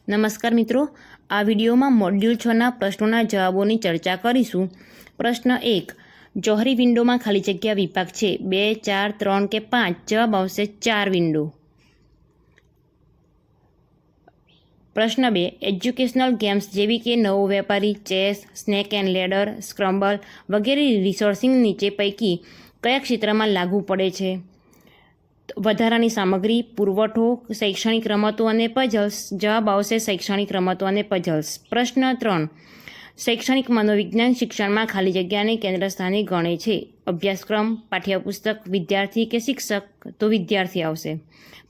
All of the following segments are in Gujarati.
નમસ્કાર મિત્રો, આ વિડીયોમાં મોડ્યુલ 6ના પ્રશ્નોના જવાબોની ચર્ચા કરીશું। પ્રશ્ન 1, જોહરી વિન્ડોમાં ખાલી જગ્યા વિભાગ છે 2, 4, 3 કે 5? જવાબ આવશે 4 વિન્ડો। પ્રશ્ન 2, એજ્યુકેશનલ ગેમ્સ જેવી કે નવો વેપારી, ચેસ, સ્નેક એન્ડ લેડર, સ્ક્રમ્બલ વગેરે રિસોર્સિંગ નીચે પૈકી કયા ક્ષેત્રમાં લાગુ પડે છે? વધારાની સામગ્રી, પુરવઠો, શૈક્ષણિક રમતો અને પઝલ્સ? જવાબ આવશે શૈક્ષણિક રમતો અને પઝલ્સ। પ્રશ્ન 3, શૈક્ષણિક મનોવિજ્ઞાન શિક્ષણમાં ખાલી જગ્યાને કેન્દ્ર સ્થાને ગણે છે? અભ્યાસક્રમ, પાઠ્યપુસ્તક, વિદ્યાર્થી કે શિક્ષક? તો વિદ્યાર્થી આવશે।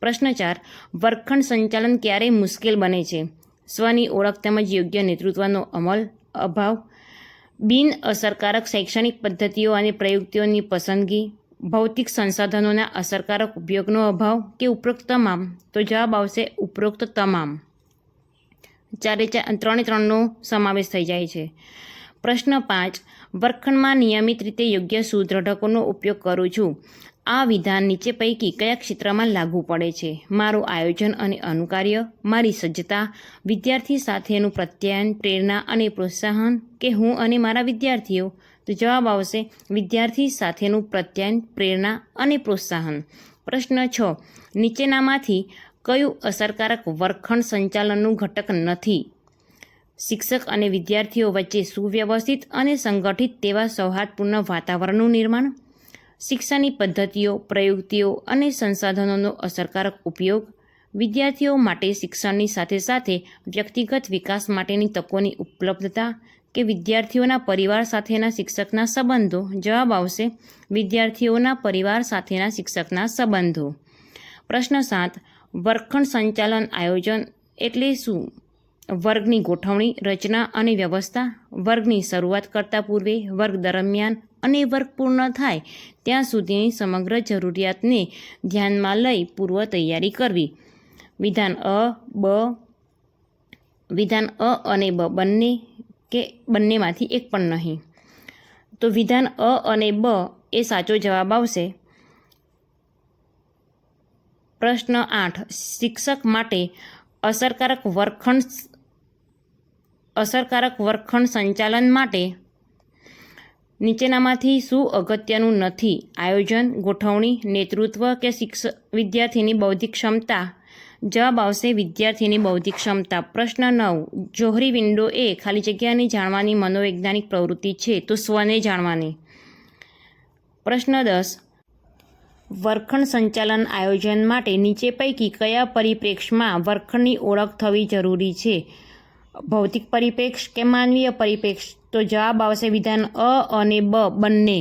પ્રશ્ન 4, વર્ગખંડ સંચાલન ક્યારે મુશ્કેલ બને છે? સ્વની ઓળખ તેમજ યોગ્ય નેતૃત્વનો અભાવ, બિન અસરકારક શૈક્ષણિક પદ્ધતિઓ અને પ્રયુક્તિઓની પસંદગી, ભૌતિક સંસાધનોના અસરકારક ઉપયોગનો અભાવ કે ઉપરોક્ત તમામ? તો જવાબ આવશે ઉપરોક્ત તમામ। 3/3નો સમાવેશ થઈ જાય છે। પ્રશ્ન 5, વર્ગખંડમાં નિયમિત રીતે યોગ્ય સુદૃઢકોનો ઉપયોગ કરું છું। આ વિધાન નીચે પૈકી કયા ક્ષેત્રમાં લાગુ પડે છે? મારું આયોજન અને અનુકાર્ય, મારી સજ્જતા, વિદ્યાર્થી સાથેનું પ્રત્યાયન, પ્રેરણા અને પ્રોત્સાહન કે હું અને મારા વિદ્યાર્થીઓ? તો જવાબ આવશે વિદ્યાર્થી સાથેનું પ્રત્યાયન, પ્રેરણા અને પ્રોત્સાહન। પ્રશ્ન 6, નીચેનામાંથી કયું અસરકારક વર્ગખંડ સંચાલનનું ઘટક નથી? શિક્ષક અને વિદ્યાર્થીઓ વચ્ચે સુવ્યવસ્થિત અને સંગઠિત તેવા સૌહાર્દપૂર્ણ વાતાવરણનું નિર્માણ, શિક્ષણની પદ્ધતિઓ, પ્રયુક્તિઓ અને સંસાધનોનો અસરકારક ઉપયોગ, વિદ્યાર્થીઓ માટે શિક્ષણની સાથે સાથે વ્યક્તિગત વિકાસ માટેની તકોની ઉપલબ્ધતા કે વિદ્યાર્થીઓના પરિવાર સાથેના શિક્ષકના સંબંધો? જવાબ આવશે વિદ્યાર્થીઓના પરિવાર સાથેના શિક્ષકના સંબંધો। પ્રશ્ન 7, વર્ગખંડ સંચાલન આયોજન એટલે શું? વર્ગની ગોઠવણી, રચના અને વ્યવસ્થા, વર્ગની શરૂઆત કરતાં પૂર્વે, વર્ગ દરમિયાન અને વર્ગ પૂર્ણ થાય ત્યાં સુધીની સમગ્ર જરૂરિયાતને ધ્યાનમાં લઈ પૂર્વ તૈયારી કરવી। વિધાન અ અને બ બંને કે બંનેમાંથી એક પણ નહીં? તો વિધાન અ અને બ એ સાચો જવાબ આવશે। પ્રશ્ન 8, શિક્ષક માટે અસરકારક વર્ગખંડ સંચાલન માટે નીચેનામાંથી શું અગત્યનું નથી? આયોજન, ગોઠવણી, નેતૃત્વ કે વિદ્યાર્થીની બૌદ્ધિક ક્ષમતા? જવાબ આવશે વિદ્યાર્થીની બૌદ્ધિક ક્ષમતા। પ્રશ્ન 9, જોહરી વિન્ડો એ ખાલી જગ્યાને જાણવાની મનોવૈજ્ઞાનિક પ્રવૃત્તિ છે? તો સ્વને જાણવાની। પ્રશ્ન 10, વર્ગખંડ સંચાલન આયોજન માટે નીચે પૈકી કયા પરિપ્રેક્ષ્યમાં વર્ગખંડની ઓળખ થવી જરૂરી છે? ભૌતિક પરિપ્રેક્ષ્ય કે માનવીય પરિપ્રેક્ષ્ય? તો જવાબ આવશે વિધાન અ અને બ બંને।